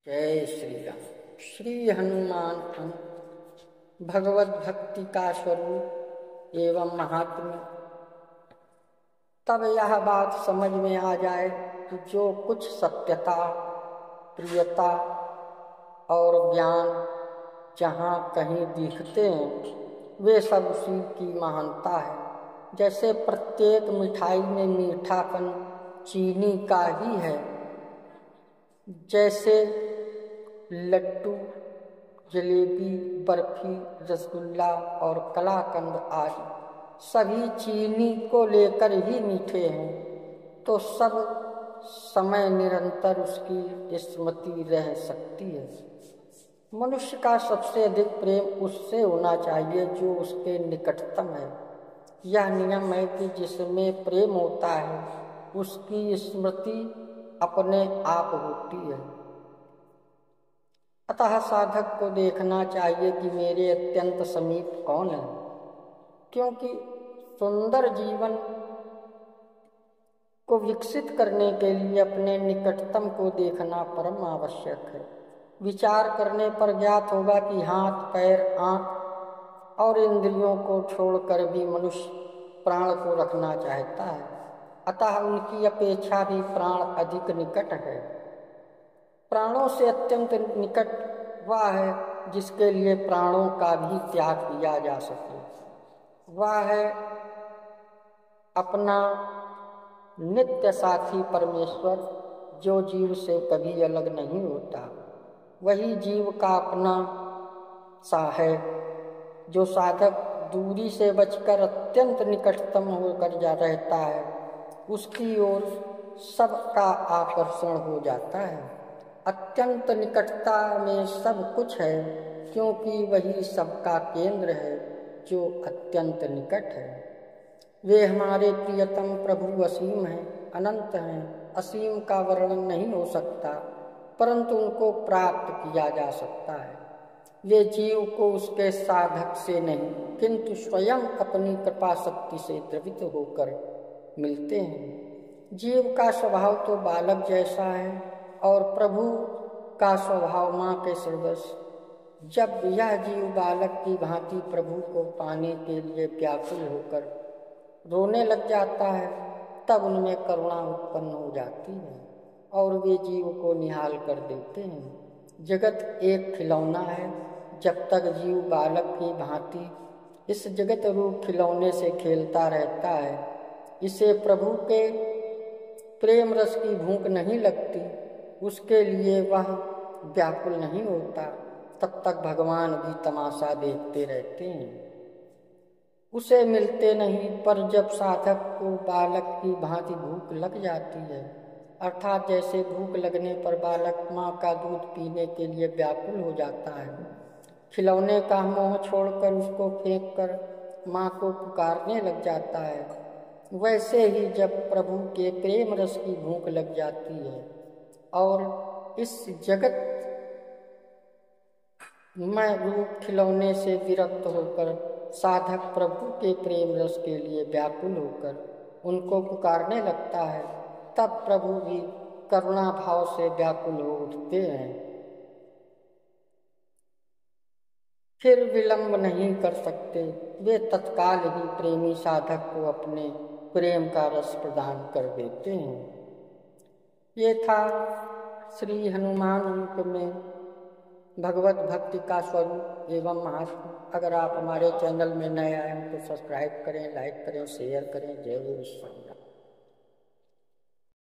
जय श्री राम। श्री हनुमान भगवत भक्ति का स्वरूप एवं महात्म्य। तब यह बात समझ में आ जाए कि जो कुछ सत्यता, प्रियता और ज्ञान जहाँ कहीं दिखते हैं वे सब उसी की महानता है। जैसे प्रत्येक मिठाई में मीठापन चीनी का ही है, जैसे लड्डू, जलेबी, बर्फी, रसगुल्ला और कलाकंद आदि सभी चीनी को लेकर ही मीठे हैं, तो सब समय निरंतर उसकी स्मृति रह सकती है। मनुष्य का सबसे अधिक प्रेम उससे होना चाहिए जो उसके निकटतम है। यह नियम है कि जिसमें प्रेम होता है उसकी स्मृति अपने आप होती है। अतः साधक को देखना चाहिए कि मेरे अत्यंत समीप कौन है, क्योंकि सुंदर जीवन को विकसित करने के लिए अपने निकटतम को देखना परम आवश्यक है। विचार करने पर ज्ञात होगा कि हाथ, पैर, आँख और इंद्रियों को छोड़कर भी मनुष्य प्राण को रखना चाहता है। अतः उनकी अपेक्षा भी प्राण अधिक निकट है। प्राणों से अत्यंत निकट वह है जिसके लिए प्राणों का भी त्याग किया जा सके। वह है अपना नित्य साथी परमेश्वर, जो जीव से कभी अलग नहीं होता। वही जीव का अपना सा है। जो साधक दूरी से बचकर अत्यंत निकटतम होकर जा रहता है उसकी ओर सबका आकर्षण हो जाता है। अत्यंत निकटता में सब कुछ है, क्योंकि वही सबका केंद्र है जो अत्यंत निकट है। वे हमारे प्रियतम प्रभु असीम हैं, अनंत हैं। असीम का वर्णन नहीं हो सकता, परंतु उनको प्राप्त किया जा सकता है। वे जीव को उसके साधक से नहीं किंतु स्वयं अपनी कृपा शक्ति से द्रवित होकर मिलते हैं। जीव का स्वभाव तो बालक जैसा है और प्रभु का स्वभाव माँ के सदृश। जब यह जीव बालक की भांति प्रभु को पाने के लिए व्याकुल होकर रोने लग जाता है, तब उनमें करुणा उत्पन्न हो जाती है और वे जीव को निहाल कर देते हैं। जगत एक खिलौना है। जब तक जीव बालक की भांति इस जगत रूप खिलौने से खेलता रहता है, इसे प्रभु के प्रेम रस की भूख नहीं लगती, उसके लिए वह व्याकुल नहीं होता, तब तक भगवान भी तमाशा देखते रहते हैं, उसे मिलते नहीं। पर जब साधक को बालक की भांति भूख लग जाती है, अर्थात जैसे भूख लगने पर बालक माँ का दूध पीने के लिए व्याकुल हो जाता है, खिलौने का मोह छोड़कर उसको फेंककर माँ को पुकारने लग जाता है, वैसे ही जब प्रभु के प्रेम रस की भूख लग जाती है और इस जगत में रूप खिलौने से विरक्त होकर साधक प्रभु के प्रेम रस के लिए व्याकुल होकर उनको पुकारने लगता है, तब प्रभु भी करुणा भाव से व्याकुल हो उठते हैं। फिर विलंब नहीं कर सकते, वे तत्काल ही प्रेमी साधक को अपने प्रेम का रस प्रदान कर देते हैं। ये था श्री हनुमान अंक में भगवत भक्ति का स्वरूप एवं महात्म्य। अगर आप हमारे चैनल में नए आए हैं तो सब्सक्राइब करें, लाइक करें, शेयर करें। जय श्री राम।